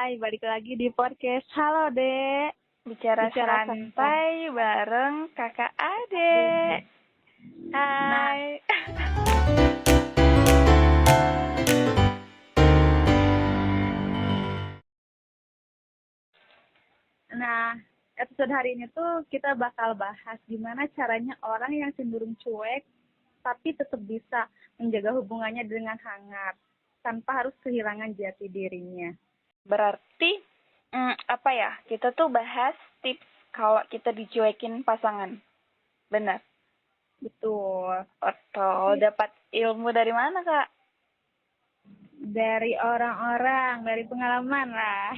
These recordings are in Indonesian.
Hai, balik lagi di podcast. Halo, Dek. Bicara santai bareng kakak Ade. Hai. Nah, episode hari ini tuh kita bakal bahas gimana caranya orang yang cenderung cuek tapi tetap bisa menjaga hubungannya dengan hangat tanpa harus kehilangan jati dirinya. Berarti apa ya? Kita tuh bahas tips kalau kita dicuekin pasangan. Benar. Betul. Atau dapat ilmu dari mana, Kak? Dari orang-orang, dari pengalaman lah.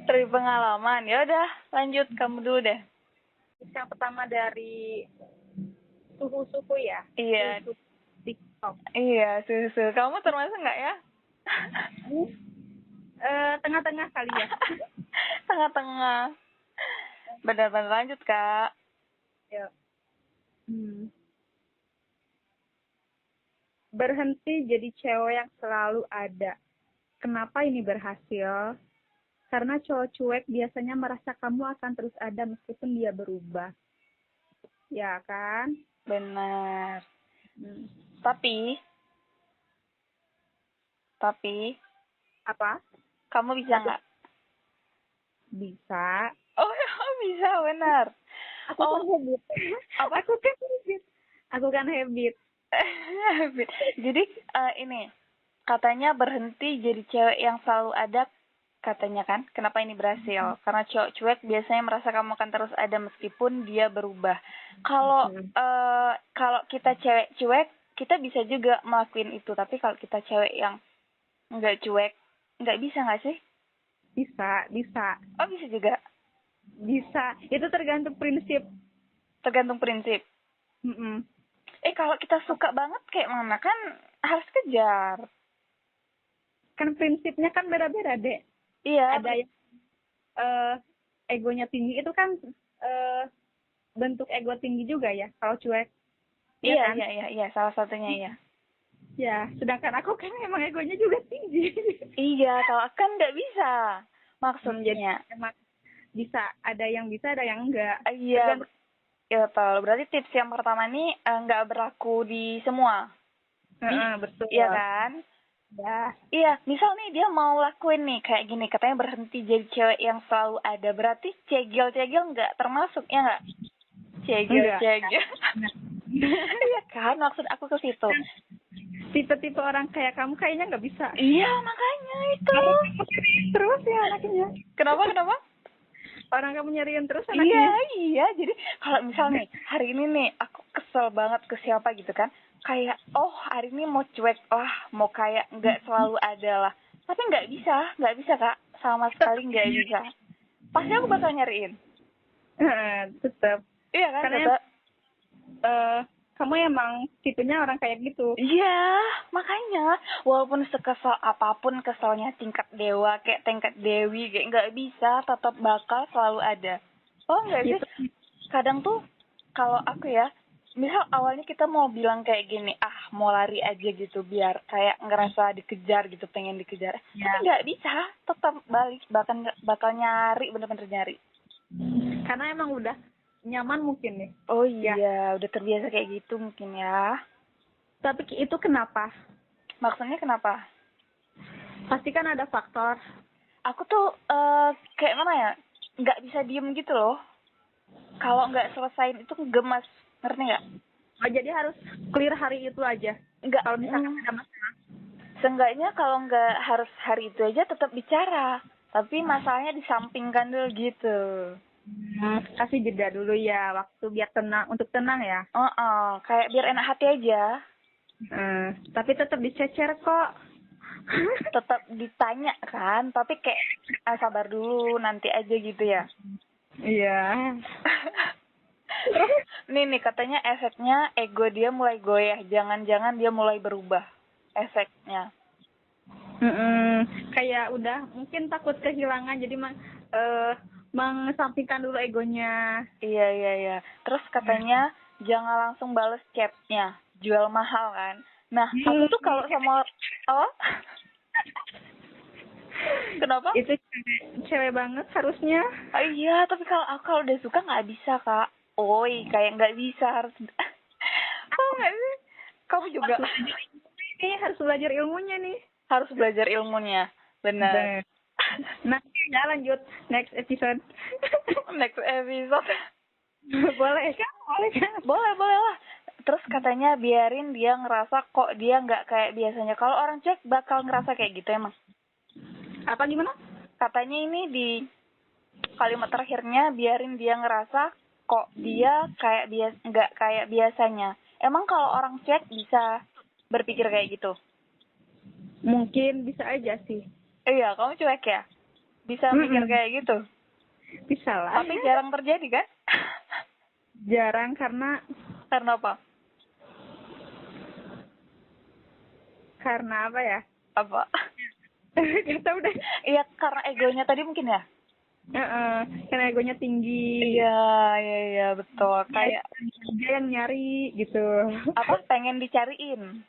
Dari pengalaman. Ya udah, lanjut kamu dulu deh. Yang pertama dari suhu-suhu ya. Iya. Suhu TikTok. Iya, susu. Kamu termasuk nggak ya? Tengah-tengah kali ya. Tengah-tengah. Benar-benar lanjut, Kak. Ya. Berhenti jadi cewek yang selalu ada. Kenapa ini berhasil? Karena cowok cuek biasanya merasa kamu akan terus ada meskipun dia berubah. Ya kan? Benar. Tapi Apa? kamu bisa nggak? Bisa. Oh, bisa, benar. Aku kan habit. Apa? Aku kan habit. Jadi ini katanya berhenti jadi cewek yang selalu ada, katanya kan. Kenapa ini berhasil? Karena cowok cuek biasanya merasa kamu akan terus ada meskipun dia berubah. Kalau kalau kita cewek cuek, kita bisa juga melakukan itu. Tapi kalau kita cewek yang nggak cuek, nggak bisa nggak sih? Bisa. Oh, bisa juga. Bisa. Itu tergantung prinsip. Tergantung prinsip. Kalau kita suka banget kayak mana, kan harus kejar. Kan prinsipnya kan beda-beda, Dek. Iya. Ada yang egonya tinggi, itu kan bentuk ego tinggi juga ya kalau cuek. Iya, kan? iya, salah satunya iya. Ya, sedangkan aku kan emang egonya juga tinggi. Iya, kalau kan nggak bisa. Maksudnya. Emang bisa, ada yang bisa, ada yang enggak. Iya, ya betul. Berarti tips yang pertama ini nggak berlaku di semua. Betul. Iya kan? Ya. Iya, misal nih dia mau lakuin nih kayak gini, katanya berhenti jadi cewek yang selalu ada. Berarti cegil-cegil nggak termasuk, ya nggak? Cegil-cegil. Iya kan, maksud aku ke situ. Tipe-tipe orang kayak kamu kayaknya nggak bisa. Iya, makanya itu. Terus ya anaknya. Kenapa? Orang kamu nyariin terus anaknya. Iya. Jadi kalau misal nih, hari ini nih aku kesel banget ke siapa gitu kan. Kayak, hari ini mau cuek lah, mau kayak nggak selalu ada lah. Tapi nggak bisa Kak. Sama sekali nggak bisa. Pasti aku bakal nyariin. Tetap. Iya kan, karena tetap. Kamu emang tipenya orang kayak gitu. Iya, makanya walaupun sekesal apapun keselnya tingkat dewa kayak tingkat dewi kayak nggak bisa, tetap bakal selalu ada. Oh nggak sih? Kadang tuh kalau aku ya, misal awalnya kita mau bilang kayak gini, mau lari aja gitu biar kayak ngerasa dikejar gitu, pengen dikejar. Tapi nggak bisa, tetap balik, bakal nyari, bener-bener nyari. Karena emang udah nyaman mungkin nih. Oh iya, udah terbiasa kayak gitu mungkin ya. Tapi itu kenapa? Maksudnya kenapa? Pasti kan ada faktor. Aku tuh kayak mana ya, nggak bisa diem gitu loh. Kalau nggak selesain itu gemas, ngerti nggak? Oh, jadi harus clear hari itu aja. Nggak. Kalau misalkan ada masalah. Seenggaknya kalau nggak harus hari itu aja tetap bicara. Tapi masalahnya disampingkan dulu gitu. Kasih jeda dulu ya, waktu biar tenang, untuk tenang ya. Kayak biar enak hati aja. Tapi tetap dicecer kok. Tetap ditanya kan, tapi kayak sabar dulu, nanti aja gitu ya. Iya. Nih katanya efeknya ego dia mulai goyah, jangan-jangan dia mulai berubah efeknya. Kayak udah mungkin takut kehilangan, jadi mengesampingkan dulu egonya. Iya. Terus katanya jangan langsung bales chatnya, jual mahal kan. Nah, aku tuh kalau sama Kenapa? Itu cewek banget harusnya. Oh, iya, tapi kalau udah suka nggak bisa, Kak. Oi, kayak nggak bisa, harus. Oh, nggak sih? Kamu juga Ini harus belajar ilmunya nih. harus belajar ilmunya. Benar. Nanti ya lanjut next episode. Next episode. Boleh kan? Boleh kan? Boleh lah. Terus katanya biarin dia ngerasa kok dia nggak kayak biasanya. Kalau orang cuek bakal ngerasa kayak gitu emang. Apa gimana? Katanya ini di kalimat terakhirnya biarin dia ngerasa kok dia kayak nggak kayak biasanya. Emang kalau orang cuek bisa berpikir kayak gitu? Mungkin bisa aja sih. Iya, kamu cuek ya? Bisa mikir kayak gitu? Bisa lah. Tapi jarang terjadi kan? Jarang karena Karena apa? Karena apa ya? Apa? Gak tau deh. Iya, karena egonya tadi mungkin ya? Karena egonya tinggi. Iya, betul. Kayak dia yang nyari gitu. apa? Pengen dicariin.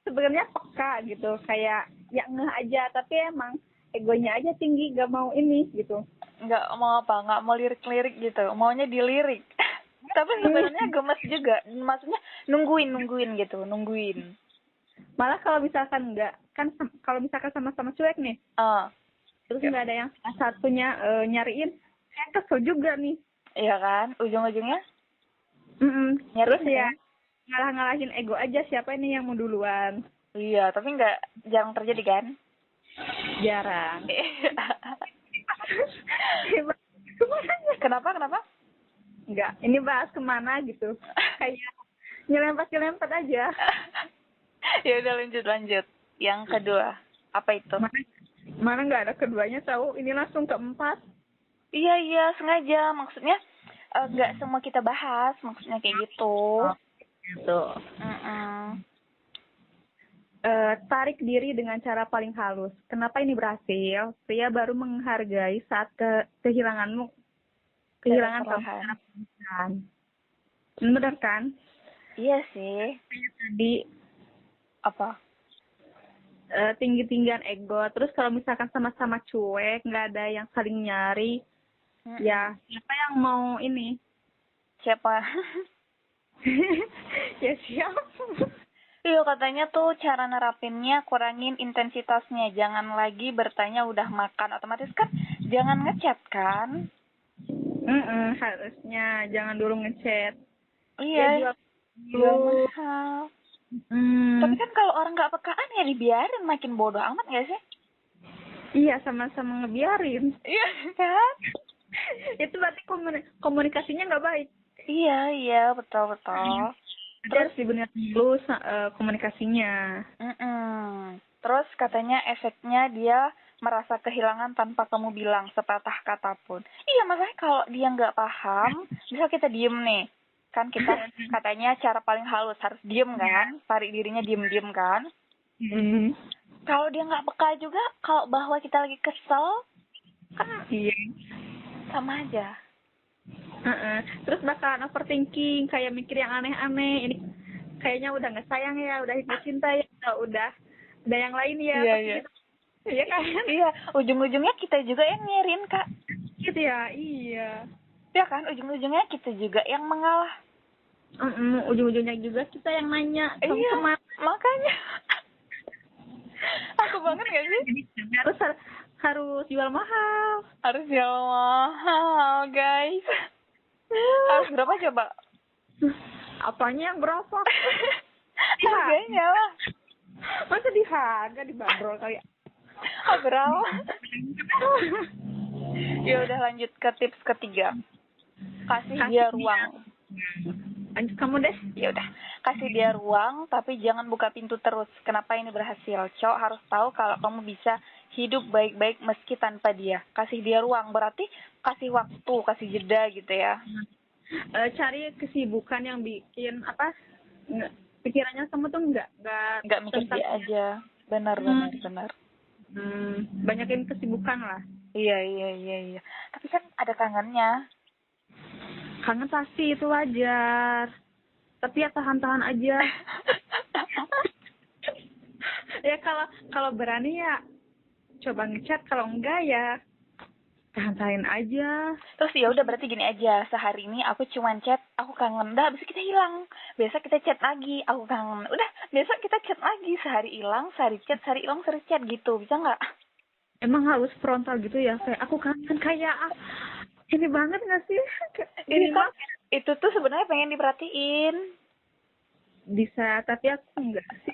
Sebenarnya peka gitu, kayak ya ngeh aja, tapi emang egonya aja tinggi, gak mau ini gitu. Nggak mau apa? Nggak mau lirik-lirik gitu. Maunya dilirik. Tapi sebenarnya gemes juga. Maksudnya nungguin gitu, nungguin. Malah kalau misalkan enggak, kan kalau misalkan sama-sama cuek nih, terus nggak ada yang salah satunya nyariin, saya kesel juga nih. Iya kan? Ujung-ujungnya Terus ya ngalah-ngalahin ego aja, siapa ini yang mau duluan. Iya, tapi jarang terjadi kan? Jarang. Kenapa? Enggak, ini bahas kemana gitu. Kayak nyelempet aja. Ya udah lanjut. Yang kedua, apa itu? Mana nggak ada keduanya tahu, ini langsung keempat. Iya, sengaja. Maksudnya nggak semua kita bahas, maksudnya kayak gitu. Gitu. Tarik diri dengan cara paling halus. Kenapa ini berhasil? Pria baru menghargai saat kehilangan kamu. Benar kan? Iya sih. Tadi apa? Tinggi-tinggian ego. Terus kalau misalkan sama-sama cuek, nggak ada yang saling nyari, ya siapa yang mau ini? Siapa? Ya siapa? Iya, katanya tuh cara nerapinnya kurangin intensitasnya. Jangan lagi bertanya udah makan. Otomatis kan jangan ngechat kan? Harusnya jangan dulu ngechat. Iya. Jual mahal. Tapi kan kalau orang nggak pekaan ya dibiarin, makin bodoh amat nggak sih? Iya, sama-sama ngebiarin. Iya kan? Itu berarti komunikasinya nggak baik. Iya, betul. Terus dibenerin dulu komunikasinya. Terus katanya efeknya dia merasa kehilangan tanpa kamu bilang sepatah kata pun. Iya, masalahnya kalau dia nggak paham, misal kita diem nih, kan kita katanya cara paling halus harus diem kan, tarik dirinya diem kan. Kalau dia nggak peka juga, kalau bahwa kita lagi kesel, kan sama aja. Terus bakalan overthinking, kayak mikir yang aneh-aneh. Ini kayaknya udah nggak sayang ya, udah nggak cinta ya, udah yang lain ya. Iya. Iya kan? Iya, ujung-ujungnya kita juga yang nyerin, Kak. Gitu ya, iya. Ya kan, ujung-ujungnya kita juga yang mengalah. Ujung-ujungnya juga kita yang nanya. Iya, makanya. Aku banget gak sih? Harus jual mahal. Harus jual mahal, guys. Harus berapa coba? Apanya yang berapa? Harganya lah. Masa di harga dibanderol kali? Berapa? Ya udah, lanjut ke tips ketiga. Kasih dia ruang. Lanjut kamu deh. Ya udah, kasih dia ruang tapi jangan buka pintu terus. Kenapa ini berhasil? Cowok harus tahu kalau kamu bisa hidup baik-baik meski tanpa dia. Kasih dia ruang berarti kasih waktu, kasih jeda gitu ya. Cari kesibukan yang bikin pikirannya kamu tuh nggak mikir dia aja. Benar. Banyakin kesibukan lah. Iya. Tapi kan ada kangennya. Kangen pasti, itu wajar. Tapi ya tahan-tahan aja. Ya kalau berani ya coba ngechat, kalau enggak ya tahan-tahan aja. Terus ya udah berarti gini aja, sehari ini aku cuman chat, aku kangen, dah besok kita hilang. Besok kita chat lagi, aku kangen. Udah, besok kita chat lagi, sehari hilang, sehari chat, sehari hilang, sehari chat gitu. Bisa nggak? Emang harus frontal gitu ya, kayak aku kangen, kayak ini banget nggak sih? Ini kan Minimal itu tuh sebenarnya pengen diperhatiin. bisa, tapi aku enggak sih.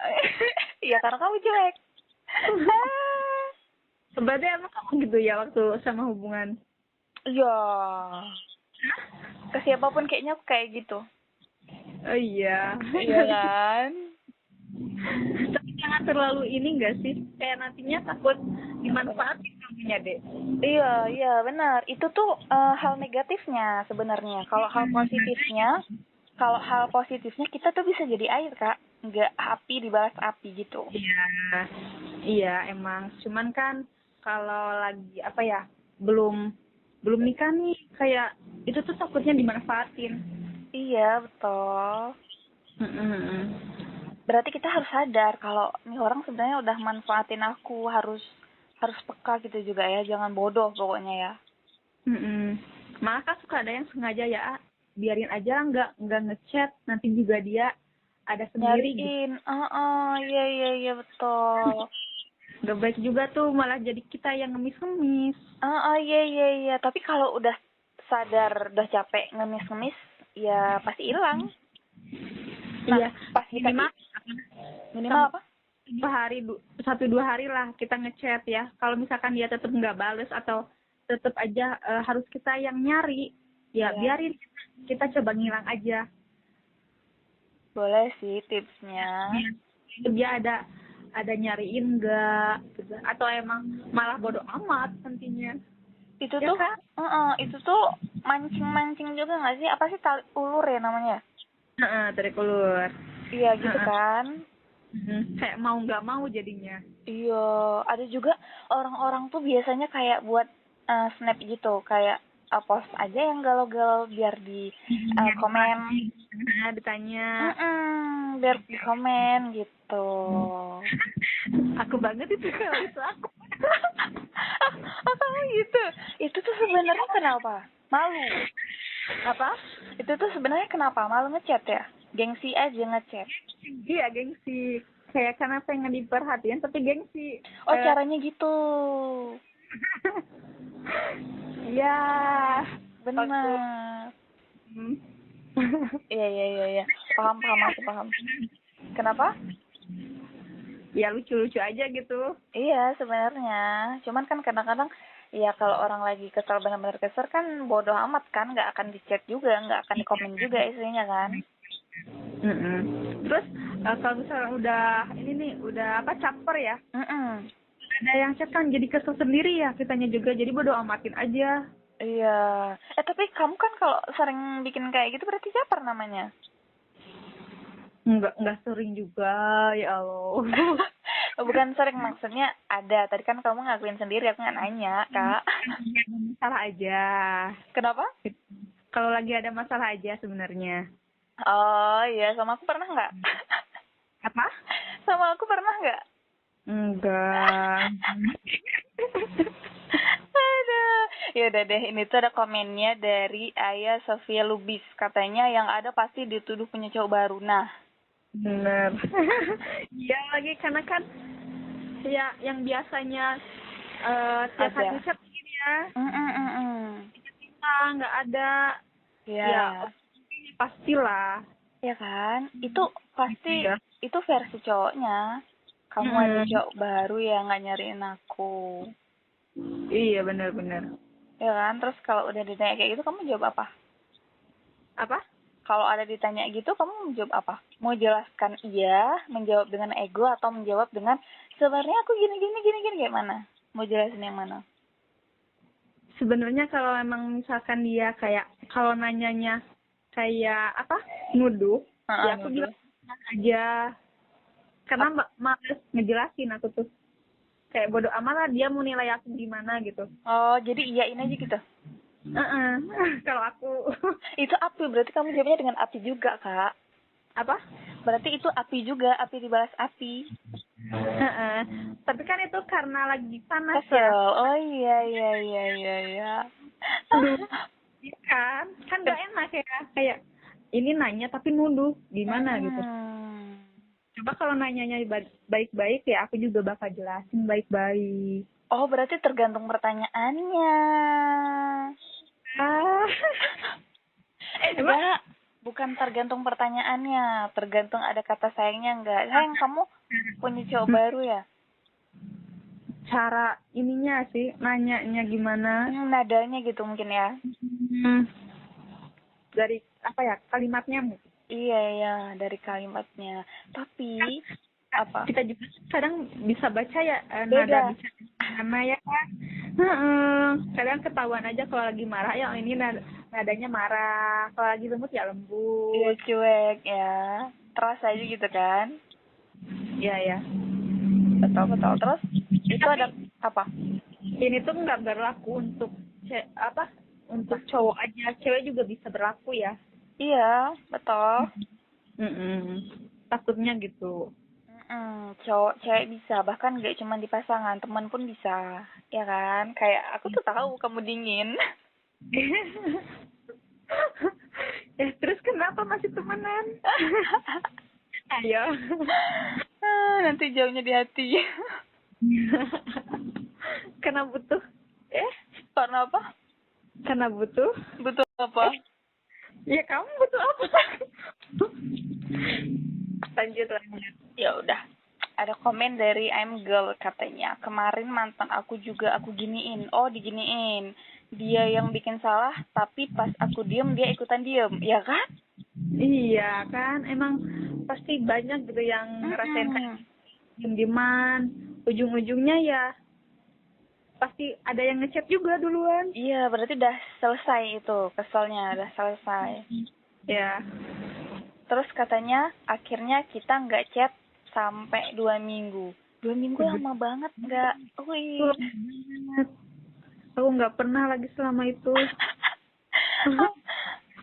Iya karena kamu cuek. Berarti emang kamu gitu ya waktu sama hubungan? Iya. Ke siapapun kayaknya aku kayak gitu. Oh iya. Iya kan? Tapi jangan terlalu ini enggak sih? Kayak nantinya takut dimanfaatin kamunya, Dek. Iya, iya benar. Itu tuh hal negatifnya sebenarnya. Kalau hal positifnya kita tuh bisa jadi air, Kak. Nggak api dibalas api gitu. Iya. Iya, emang. Cuman kan kalau lagi apa ya? Belum nikah nih, kayak itu tuh takutnya dimanfaatin. Iya, betul. Mm-mm. Berarti kita harus sadar kalau nih orang sebenarnya udah manfaatin aku, harus peka gitu juga ya, jangan bodoh pokoknya ya. Mm-mm. Malah kan suka ada yang sengaja ya, biarin aja nggak ngechat, nanti juga dia ada sendiri gitu. Nyariin, iya iya iya betul. Gak baik juga tuh, malah jadi kita yang ngemis-ngemis. Iya iya iya, tapi kalau udah sadar, udah capek ngemis-ngemis, ya pasti hilang. Nah, Iya, pas kita minimal apa? 2 hari, 1-2 hari lah kita ngechat ya. Kalau misalkan dia tetap nggak bales atau tetap aja harus kita yang nyari, ya Iya. biarin kita coba ngilang aja. Boleh sih tipsnya. Dia ada nyariin enggak gitu. Atau emang malah bodoh amat nantinya. Itu Ya tuh, kan? itu tuh mancing-mancing juga nggak sih? Apa sih tarik ulur ya namanya? Tarik ulur. Iya gitu kan? Kayak mau nggak mau jadinya. Iya, ada juga orang-orang tuh biasanya kayak buat snap gitu, kayak post aja yang galau-galau biar di komen. Ditanya. Biar di komen gitu. Aku banget itu kalau itu aku. Kamu gitu? Itu tuh sebenarnya kenapa? Malu. Apa? Itu tuh sebenarnya kenapa? Malu ngechat ya? Gengsi aja ngechat. Iya, gengsi. Kayak karena pengen diperhatiin tapi gengsi. Oh, caranya gitu. Iya. Benar. Iya. Paham aku paham. Kenapa? Ya lucu-lucu aja gitu. Iya, sebenarnya. Cuman kan kadang-kadang ya kalau orang lagi kesel, benar-benar kesel kan bodoh amat kan, nggak akan di-chat juga, nggak akan di-komen juga isinya kan. Terus kalau misalnya udah caper ya, ada yang chat kan jadi kesel sendiri ya kitanya juga, jadi bodo amatin aja. Iya. Tapi kamu kan kalau sering bikin kayak gitu berarti caper namanya. Enggak sering juga, ya Allah. Bukan sering, maksudnya ada. Tadi kan kamu ngakuin sendiri, aku nggak nanya, Kak. Masalah aja. Kenapa? Kalau lagi ada masalah aja sebenarnya. Oh iya, sama aku pernah nggak? Apa? Sama aku pernah nggak? Enggak. Aduh. Ya udah deh, ini tuh ada komennya dari Ayah Sofia Lubis. Katanya yang ada pasti dituduh punya cowok baru. Nah, bener. Iya lagi, karena kan ya yang biasanya tiap hari chat begini ya. Kita nggak ada. Ya pastilah. Ya kan? Itu pasti itu versi cowoknya. Kamu ada cowok baru yang nggak nyariin aku. Iya, benar-benar. Ya kan? Terus kalau udah ditanya kayak gitu, kamu jawab apa? Apa? Kalau ada ditanya gitu, kamu menjawab apa? Mau jelaskan iya, menjawab dengan ego, atau menjawab dengan sebenarnya aku gini kayak mana? Mau jelasin yang mana? Sebenarnya kalau emang misalkan dia kayak kalau nanyanya kayak apa? Nuduh, ya aku bilang aja. Karena males ngejelasin aku tuh. Kayak bodo amat lah dia mau nilai aku gimana gitu. Oh, jadi iyain aja gitu? Kalau aku. Itu api, berarti kamu jawabnya dengan api juga, Kak. Apa? Berarti itu api juga, api dibalas api. Heeh. Tapi kan itu karena lagi panas Kesel. ya. Oh iya. Aduh, iya kan gak enak ya. Kayak ini nanya tapi nuduh gimana gitu. Coba kalau nanyanya baik-baik ya aku juga bakal jelasin baik-baik. Oh, berarti tergantung pertanyaannya. Ah. Enggak. Bukan tergantung pertanyaannya. Tergantung ada kata sayangnya enggak. Sayang, kamu punya cowok baru ya? Cara ininya sih, nanyanya gimana. Nadanya gitu mungkin ya. Dari apa ya, kalimatnya mungkin. Iya, dari kalimatnya. Tapi, apa? Kita juga kadang bisa baca ya, Beda. nada bicara sama ya. Kadang ketahuan aja kalau lagi marah ya, ini nadanya marah. Kalau lagi lembut ya Iya, lembut. cuek ya. Terasa aja gitu kan? Iya ya. Betul. Terus, itu Tapi, ada apa? ini tuh nggak berlaku untuk untuk cowok aja, cewek juga bisa berlaku ya. Iya, betul. Takutnya gitu. Cowok, cewek bisa. Bahkan gak cuma di pasangan, teman pun bisa. Ya kan? Kayak, aku tuh tahu kamu dingin. Terus kenapa masih temenan? Ayo. Nanti jauhnya di hati. Karena butuh. Karena apa? Karena butuh. Butuh apa? Ya kamu butuh apa? Lanjut. Ya udah. Ada komen dari I'm Girl katanya. Kemarin mantan aku juga aku giniin. Oh, diginiin. Dia yang bikin salah, tapi pas aku diem dia ikutan diem, ya kan? Iya kan, emang pasti banyak gitu yang ngerasain kayak diem-dieman. Ujung-ujungnya ya pasti ada yang ngechat juga duluan. Iya, berarti udah selesai itu keselnya, udah selesai. Ya. Terus katanya akhirnya kita nggak chat sampai 2 minggu. 2 minggu lama banget nggak? Wih. Aku nggak pernah lagi selama itu.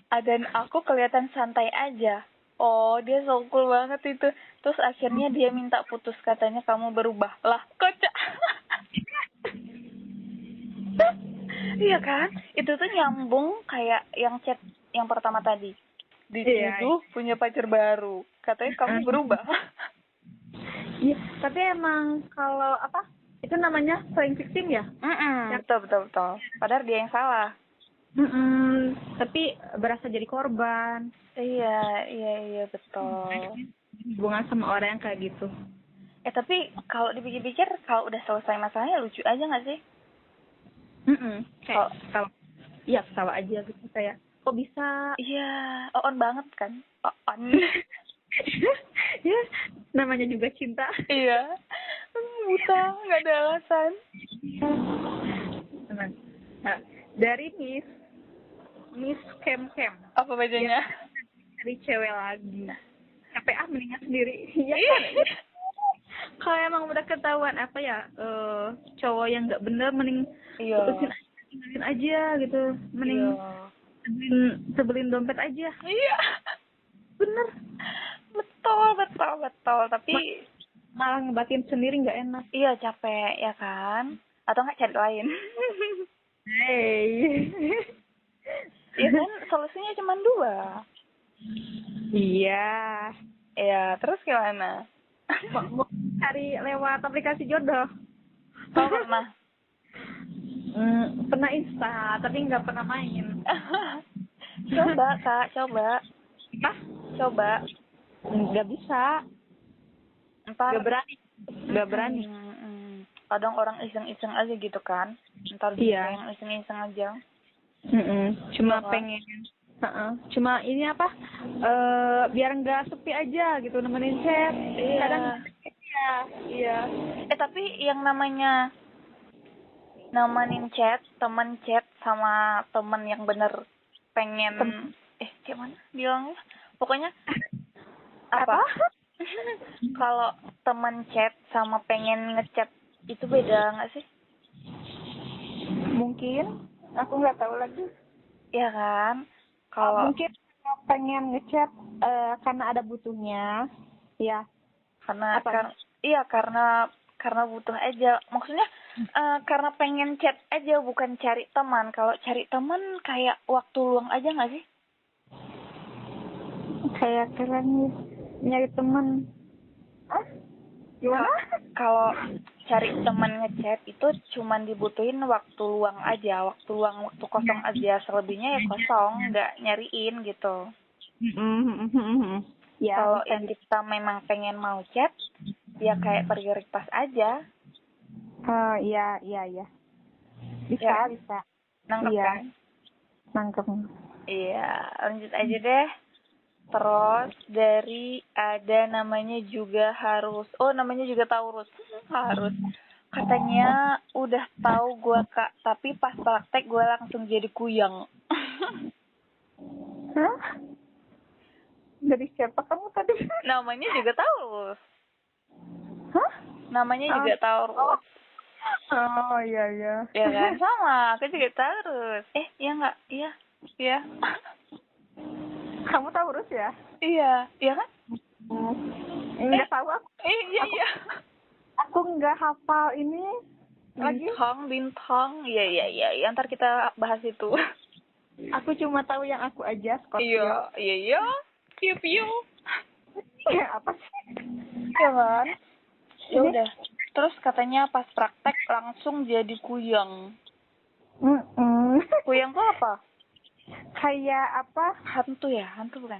Dan aku kelihatan santai aja. Oh, dia so cool banget itu. Terus akhirnya dia minta putus, katanya kamu berubah. Lah, kocak. Iya kan? Itu tuh nyambung kayak yang chat yang pertama tadi. Dituduh punya pacar baru. Katanya kamu berubah. Iya, tapi emang kalau itu namanya playing victim ya? Betul. Padahal dia yang salah. Tapi berasa jadi korban. Iya, betul. Hubungan sama orang yang kayak gitu. Tapi kalau dipikir-pikir, kalau udah selesai masalahnya lucu aja nggak sih? Kayak ketawa aja gitu, kayak kok bisa. Iya, on banget kan? On. Ya, namanya juga cinta. Iya, buta, nggak ada alasan. Nah, dari Miss Kem. Apa bacanya? Dari cewek lagi. Capek mendingan sendiri. Iya. Kalau emang udah ketahuan cowok yang nggak bener, mending putusin aja, tinggalin aja gitu. Mending sebelin dompet aja. Iya. Bener. Betul. Tapi malah ngebatin sendiri nggak enak. Iya, capek ya kan? Atau nggak cari lain? Hey. Iya kan, solusinya cuma 2. Iya. Iya, terus gimana? Mau cari lewat aplikasi jodoh. Oh, pernah? Pernah Insta, tapi nggak pernah main. Coba, Kak, coba. Apa? Coba. Nggak bisa. Ntar. Nggak berani. Kadang orang iseng-iseng aja gitu kan. Ntar dia yang iseng-iseng aja. Cuma pengen. Cuma ini biar nggak sepi aja gitu, nemenin chat. Iya. Kadang iya. Tapi yang namanya nemenin chat, temen chat sama temen yang bener pengen kayak mana bilangnya? Pokoknya apa? Kalau temen chat sama pengen ngechat itu beda nggak sih? Mungkin. Aku nggak tahu lagi. Ya kan? Kalau mungkin pengen ngechat karena ada butuhnya, ya. Karena Apa? karena butuh aja. Maksudnya karena pengen chat aja, bukan cari teman. Kalau cari teman kayak waktu luang aja nggak sih? Kayak keren nih, nyari temen. Ah, gimana? Kalau cari teman ngechat itu cuman dibutuhin waktu luang aja, waktu luang, waktu kosong aja. Selebihnya ya kosong, nggak nyariin gitu. Ya, Kalau bisa yang kita memang pengen mau chat, ya kayak prioritas aja. iya, iya, iya. Bisa, Ya, bisa. nangkep Iya, kan? nangkep. Iya, lanjut aja deh. Terus dari ada namanya juga harus, oh namanya juga Taurus, harus. Katanya udah tahu gua Kak, tapi pas praktek gua langsung jadi kuyang. Hah? Dari siapa kamu tadi? Namanya juga Taurus. Hah? Namanya juga Taurus. Oh, iya, iya. Ya kan? Sama, aku juga Taurus. Iya nggak? Iya. Iya. Kamu Taurus ya? Iya. Iya kan? Enggak tahu aku. Iya, iya. Aku nggak hafal ini lagi. Bintang. Iya, iya, iya. Ya, ntar kita bahas itu. Aku cuma tahu yang aku aja, Scorpio. Iya, iya, iya. Piu-piu. Ya, apa sih? Ya kan? Ya udah. Terus katanya pas praktek langsung jadi kuyang. Kuyang tuh apa? Kayak apa? Hantu ya? Hantu bukan?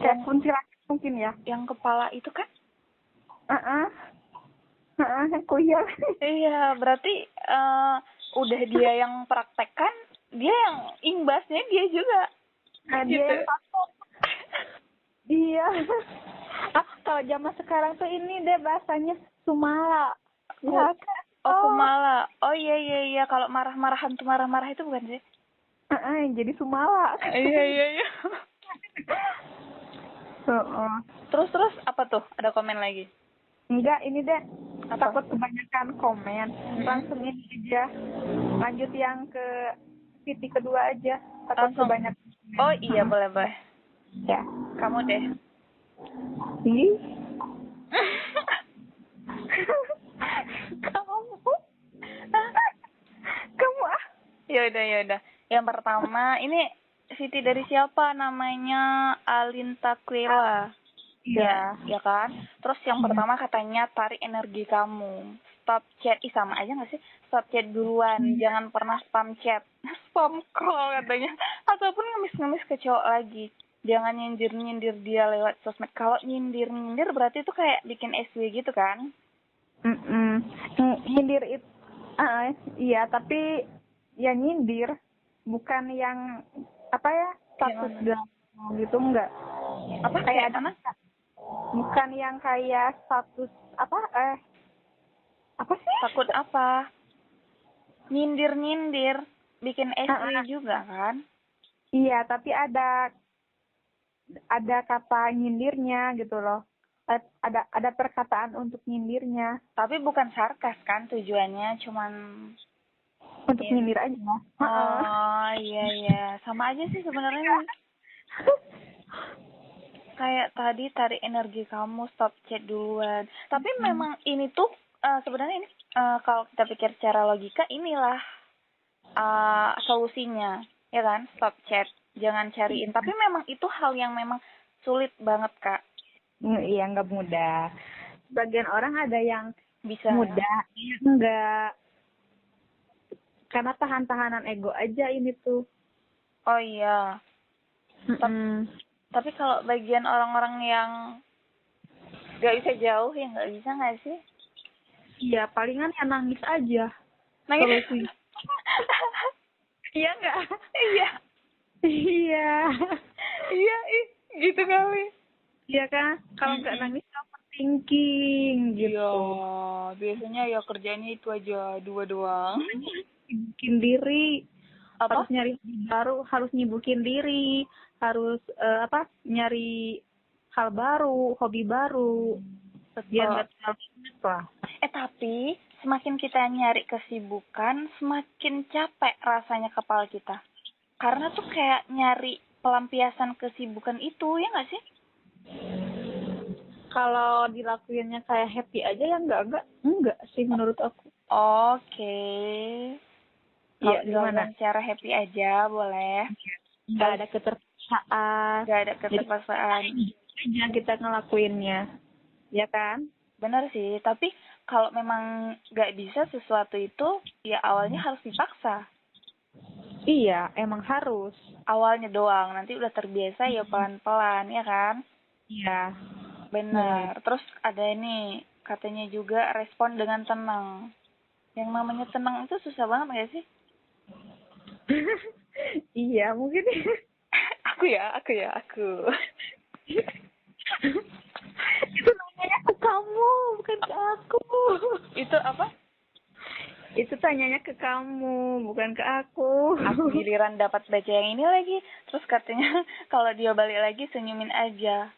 Kayak kuntilanak mungkin ya. Yang kepala itu kan? Kuyang. Iya, berarti udah dia yang praktekkan, dia yang imbasnya dia juga. Nah, dia Gitu. yang takut. Iya. Kalau zaman sekarang tuh ini deh bahasanya Sumala. Ya kan? Kumala. Oh iya, iya, iya. Kalau marah-marah, hantu marah-marah itu bukan sih? Jadi Sumala. Iya, iya, iya. Terus Terus apa tuh? Ada komen lagi? enggak, ini deh. Apa? Takut kebanyakan komen. Langsung ini aja. Lanjut yang ke titik kedua aja. Takut Langsung. kebanyakan. Oh iya, boleh, boleh. Ya. Kamu deh. Ih. Kamu. Kamu Ya udah. Yang pertama ini Siti dari siapa? Namanya Alinta Quila. Iya. Ya kan? Terus yang pertama katanya tarik energi kamu. Stop chat. Ih sama aja gak sih? Stop chat duluan. Jangan pernah spam chat. Spam call katanya. Ataupun ngemis-ngemis ke cowok lagi. Jangan nyindir-nyindir dia lewat sosmed. Kalau nyindir-nyindir berarti itu kayak bikin SW gitu kan? Nyindir itu. Iya, tapi ya nyindir. Bukan yang apa ya? Status gitu enggak. Apa kayak mana? Bukan yang kayak status apa apa sih? Takut apa? Nyindir-nyindir. Bikin SW juga kan? Iya, tapi ada kata nyindirnya gitu loh. Ada perkataan untuk nyindirnya. Tapi bukan sarkas kan tujuannya, cuman Untuk nyindir aja. Oh iya, sama aja sih sebenarnya. Kayak tadi tarik energi kamu, stop chat duluan. Tapi memang ini tuh sebenarnya ini kalau kita pikir secara logika inilah solusinya, ya kan? Stop chat, jangan cariin. Tapi memang itu hal yang memang sulit banget Kak. Iya, nggak mudah. Sebagian orang ada yang Bisa mudah, enggak. Karena tahan-tahanan ego aja ini tuh. Oh iya. Tapi kalau bagian orang-orang yang gak bisa jauh ya gak bisa gak sih? Iya, palingan ya nangis aja. Nangis? Iya nggak? Iya. Iya. Iya, gitu kali. Iya kan? Kalau nggak nangis overthinking gitu. Iya, biasanya ya kerjanya itu aja, dua doang. Bikin diri. Apa? Harus nyari baru, harus nyibukin diri, harus nyari hal baru, hobi baru. Biar nggak terlalu stres lah. Tapi semakin kita nyari kesibukan, semakin capek rasanya kepala kita. Karena tuh kayak nyari pelampiasan kesibukan itu, ya nggak sih? Kalau dilakuinnya kayak happy aja ya enggak sih menurut aku. Oke. Kalau Iya, gimana? dilakukan secara happy aja boleh. Nggak ada keterpaksaan. Nggak ada Jadi keterpaksaan. aja kita ngelakuinnya, ya kan? Benar sih, tapi kalau memang nggak bisa sesuatu itu, ya awalnya harus dipaksa. Iya, emang harus. Awalnya doang, nanti udah terbiasa ya pelan-pelan, ya kan? Iya. Benar. Terus ada ini, katanya juga respon dengan tenang. Yang namanya tenang itu susah banget nggak sih? Iya, mungkin. Aku. Itu nanyanya ke kamu, bukan ke aku. Itu apa? Itu tanyanya ke kamu, bukan ke aku. Aku giliran dapat baca yang ini lagi. Terus katanya kalau dia balik lagi senyumin aja.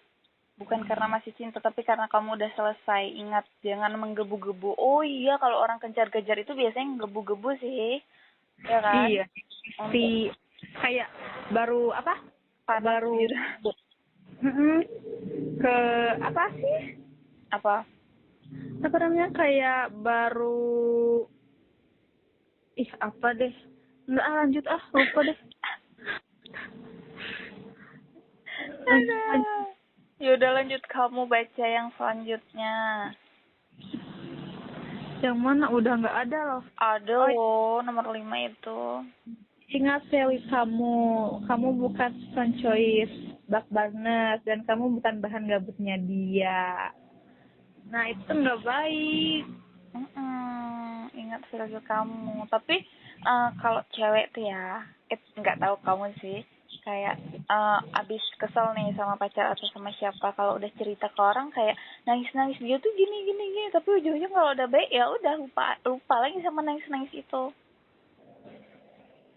Bukan karena masih cinta, tapi karena kamu udah selesai. Ingat, jangan menggebu-gebu. Oh iya, kalau orang kejar-kejar itu biasanya menggebu-gebu sih. Ya kan? Iya. Si kayak baru apa? Panas Baru gitu. ke apa sih? Apa? Apa namanya? Kayak baru apa deh? Enggak, lanjut lupa deh. Lanjut. Yaudah lanjut, kamu baca yang selanjutnya. Yang mana udah nggak ada loh. Ada loh, nomor 5 itu. Ingat value kamu bukan son choice, bak banget, dan kamu bukan bahan gabutnya dia. Nah itu nggak baik. Ingat value kamu. Tapi kalau cewek tuh ya, nggak tahu kamu sih. Kayak abis kesel nih sama pacar atau sama siapa, kalau udah cerita ke orang kayak nangis dia tuh gini gini gini, tapi ujung-ujung kalau udah baik ya udah lupa lagi sama nangis itu.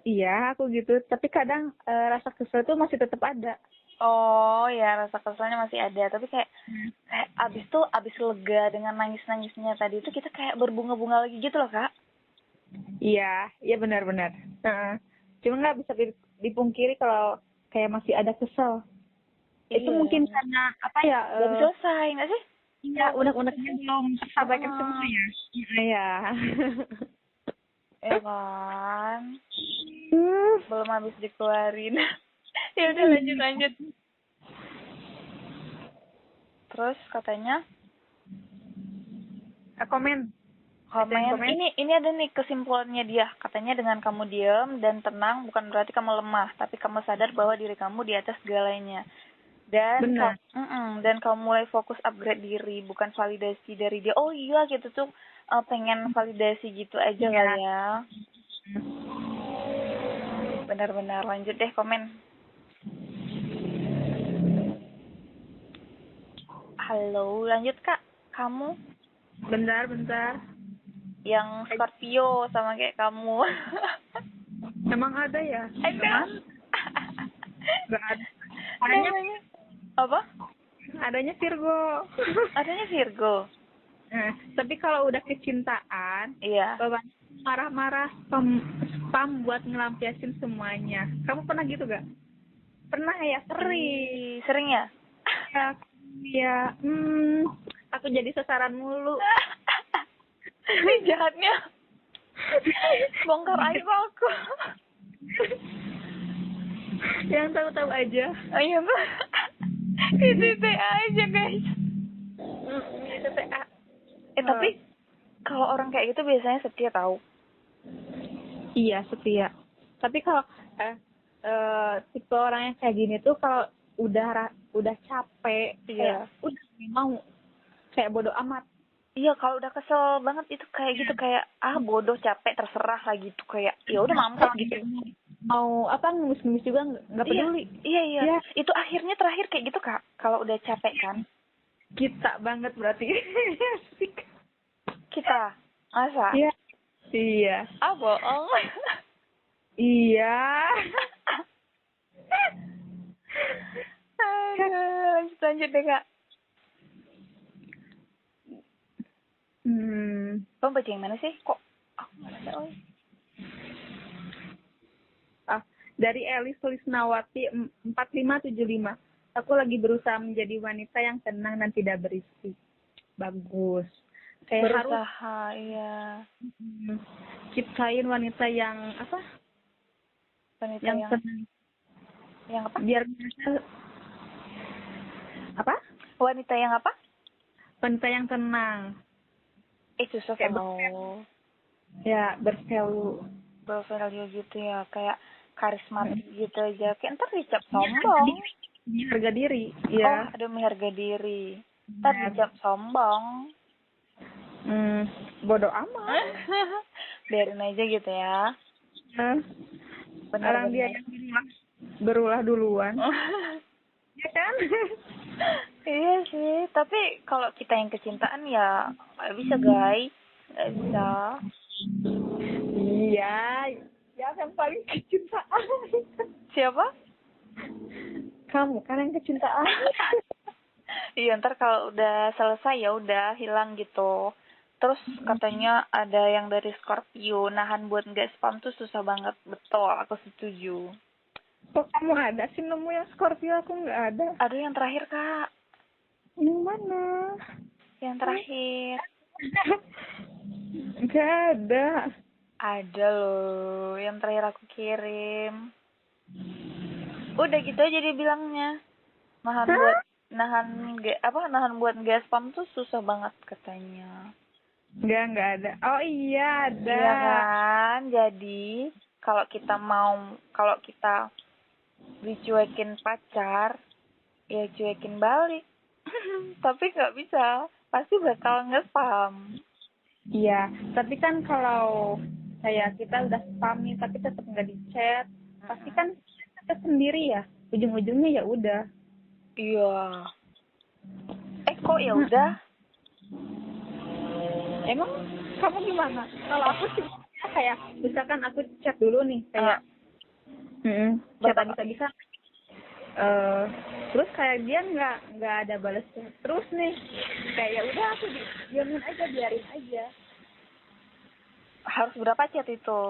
Iya aku gitu, tapi kadang rasa kesel tuh masih tetap ada. Oh ya, rasa keselnya masih ada, tapi kayak abis lega dengan nangisnya tadi itu kita kayak berbunga-bunga lagi gitu loh, Kak. Iya benar-benar. Cuma nggak bisa dipungkiri kalau kayak masih ada kesel. Itu Iya. mungkin karena apa ya? Belum selesai nggak sih? Iya, unek-uneknya belum tersampaikan semuanya. Iya. Ya kan. Belum habis dikeluarin. Ya udah lanjut. Terus katanya Komen. Ini ada nih kesimpulannya dia. Katanya dengan kamu diam dan tenang bukan berarti kamu lemah, tapi kamu sadar bahwa diri kamu di atas segalanya. Dan dan kamu mulai fokus upgrade diri, bukan validasi dari dia. Oh iya, gitu tuh pengen validasi gitu aja kali ya. Benar-benar. Lanjut deh komen. Halo, lanjut Kak. Kamu? Bentar. Yang Scorpio sama kayak kamu. Emang ada ya? Ada. Nggak ada. Adanya apa? Adanya Virgo. Adanya Virgo. Tapi kalau udah kecintaan, iya. Marah-marah spam buat ngelampiasin semuanya. Kamu pernah gitu gak? Pernah ya? Sering ya? Ya. Aku jadi sasaran mulu. Ini jahatnya. Bongkar aib aku. Yang tahu-tahu aja. Ayo, itu TA aja guys. Itu TA. Tapi kalau orang kayak gitu biasanya setia tahu. Iya, setia. Tapi kalau tipe orang yang kayak gini tuh kalau udah capek, kayak udah mau kayak bodoh amat. Iya, kalau udah kesel banget itu kayak gitu, kayak bodoh, capek, terserah lah gitu, kayak ya udah mampus gitu. Mau ngemis-ngemis juga nggak peduli. Iya. Itu akhirnya terakhir kayak gitu Kak, kalau udah capek kan. Kita banget berarti. Kita masa? Iya. Bohong. Iya. Lanjut deh Kak. Kamu baca yang mana sih? Kok aku nggak ada Dari Elis Sulisnawati 4575. Aku lagi berusaha menjadi wanita yang tenang dan tidak berisik. Bagus. Kayak harus Berusaha, iya. ciptain wanita yang apa? Wanita Yang yang tenang. apa? Biar merasa apa? Wanita yang apa? Wanita yang tenang. Susah Kayak sama Ya, bervalue. value gitu ya, kayak karismatik gitu aja. Kayak ntar dicap sombong. Harga diri. Oh, Ya. demi harga diri. Ntar dicap sombong. Bodoh amat. Biarin aja gitu ya. Orang dia yang berulah duluan. Ya kan? Iya sih, tapi kalau kita yang kecintaan ya nggak bisa guys, nggak bisa. Iya, ya yang paling kecintaan. Siapa? Kamu kan yang kecintaan. Iya, ntar kalau udah selesai ya udah hilang gitu. Terus katanya ada yang dari Scorpio, nahan buat nggak spam tuh susah banget. Betul, aku setuju. Kok kamu ada sih nemu yang Scorpio? Aku nggak ada. Ada yang terakhir kak. Yang mana? Yang terakhir. Nggak ada. Ada loh, yang terakhir aku kirim. Udah gitu aja dia bilangnya. Nahan buat nggak spam tuh susah banget katanya. Nggak ada. Oh iya ada. Iya kan, jadi kalau kita dicuekin pacar, ya cuekin balik. Tapi nggak bisa, pasti bakal nge-spam. Iya, tapi kan kalau kayak kita udah spam nih tapi tetap nggak di chat, pasti kan kita sendiri ya. Ujung-ujungnya ya udah. Iya. Kok ya udah? Emang kamu gimana? Kalau aku sih kayak misalkan aku chat dulu nih kayak chat bisa-bisa terus kayak dia nggak ada balas terus nih, kayak ya udah aku diamin aja, biarin aja. Harus berapa chat itu?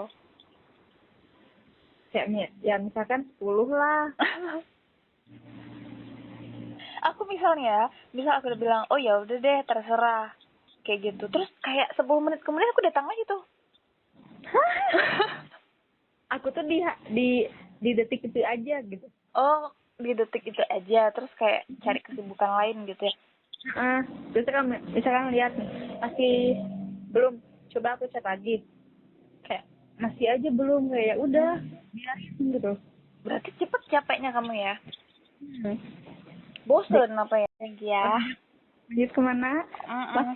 Kayak ya misalkan 10 lah. Aku misal aku udah bilang, oh ya udah deh terserah, kayak gitu. Terus kayak 10 menit kemudian aku datang lagi tuh. Aku tuh di detik itu aja gitu. Oh, di detik itu aja, terus kayak cari kesibukan lain gitu ya. Terus misalkan lihat nih masih belum, coba aku chat lagi, kayak masih aja belum, kayak ya udah biarin gitu. Berarti cepet capeknya kamu ya. Bosen apa ya lagi ya? Lanjut kemana?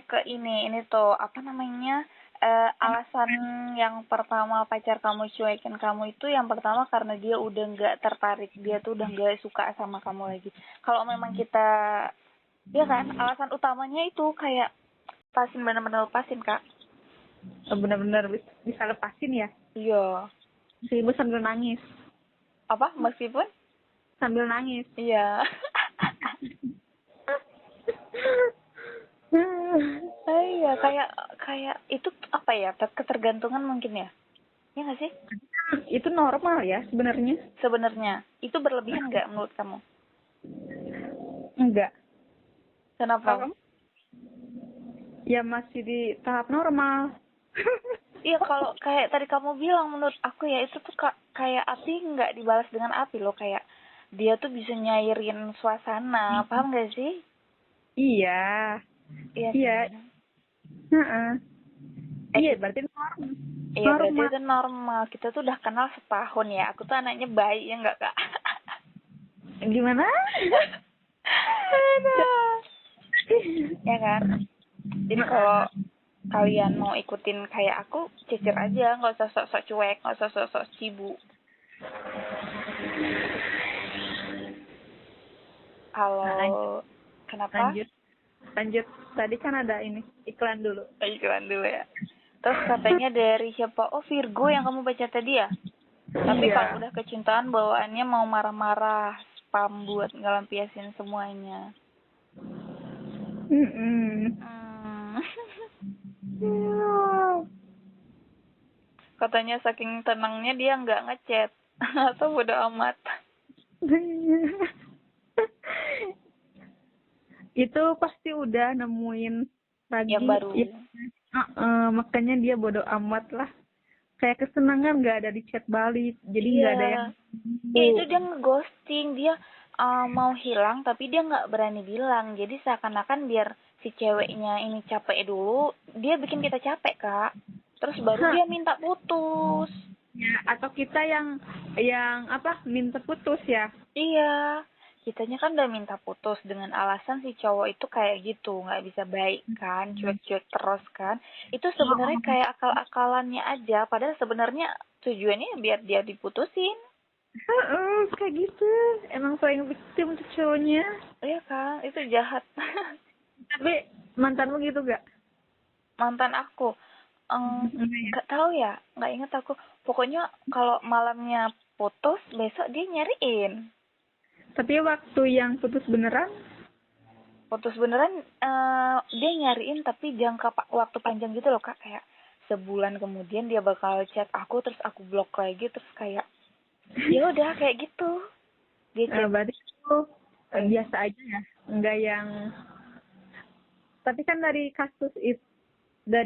Ke ini tuh apa namanya, alasan yang pertama pacar kamu cuekin kamu itu yang pertama karena dia udah nggak tertarik, dia tuh udah nggak suka sama kamu lagi. Kalau memang kita, ya kan, alasan utamanya itu kayak benar-benar lepasin kak. Benar-benar bisa lepasin ya? Iya. Meskipun sambil nangis. Apa? Meskipun? Sambil nangis. Iya. Iya, kayak itu apa ya, ketergantungan mungkin ya? Ya nggak sih? Itu normal ya sebenarnya. Sebenarnya itu berlebihan nggak menurut kamu? Enggak. Kenapa? Ya masih di tahap normal. Iya, kalau kayak tadi kamu bilang, menurut aku ya itu tuh kayak api nggak dibalas dengan api loh, kayak dia tuh bisa nyairin suasana, paham nggak sih? Iya. Iya. Iya, berarti normal. Iya, berarti itu normal. Kita tuh udah kenal setahun ya. Aku tuh anaknya baik ya nggak kak? Gimana? Ya kan? Jadi kalau kalian mau ikutin kayak aku, cicir aja, nggak usah sok-sok cuek, nggak usah sok-sok sibuk. Halo, kenapa? Lanjut. Tadi kan ada ini, iklan dulu. Iklan dulu ya. Terus katanya dari siapa? Oh, Virgo yang kamu baca tadi ya? Tapi kalau udah kecintaan bawaannya mau marah-marah, spam buat ngelampiasin semuanya. Katanya saking tenangnya dia nggak ngechat. Atau bodo amat. Itu pasti udah nemuin lagi Yang baru. ya, makanya dia bodo amat lah, kayak kesenangan nggak ada di chat balik, jadi nggak ada yang Ya itu dia ngeghosting, dia mau hilang tapi dia nggak berani bilang. Jadi seakan-akan biar si ceweknya ini capek dulu, dia bikin kita capek, Kak. Terus baru dia minta putus. ya, atau kita yang apa minta putus ya. Iya, kitanya kan udah minta putus dengan alasan si cowok itu kayak gitu, nggak bisa baik kan, cuek-cuek terus kan. Itu sebenarnya kayak akal-akalannya aja, padahal sebenarnya tujuannya biar dia diputusin. Kayak gitu, emang paling victim tuh cowoknya. Iya kan, itu jahat. Tapi mantanmu gitu gak? Mantan aku, Enggak ya? nggak tahu ya, nggak inget aku. Pokoknya kalau malamnya putus, besok dia nyariin. Tapi waktu yang putus beneran? Putus beneran, dia nyariin tapi jangka waktu panjang gitu loh, Kak. Kayak sebulan kemudian dia bakal chat aku, terus aku blok lagi, terus kayak ya udah kayak gitu. Dia chat. Berarti itu biasa aja ya, enggak yang. Tapi kan dari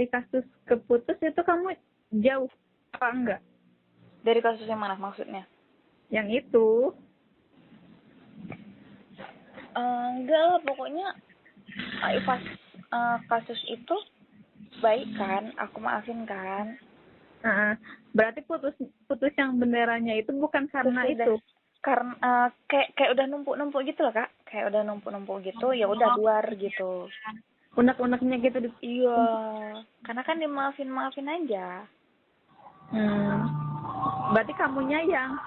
kasus keputus itu kamu jauh apa enggak? Dari kasus yang mana maksudnya? Yang itu. Enggak lah, pokoknya pas kasus itu baik kan, aku maafin kan. Berarti putus yang benerannya itu bukan karena Terus itu. karena kayak udah numpuk-numpuk gitu loh, Kak. Kayak udah numpuk-numpuk gitu, ya udah luar gitu. Unek-uneknya gitu Iya, karena kan dimaafin aja. Berarti kamunya yang.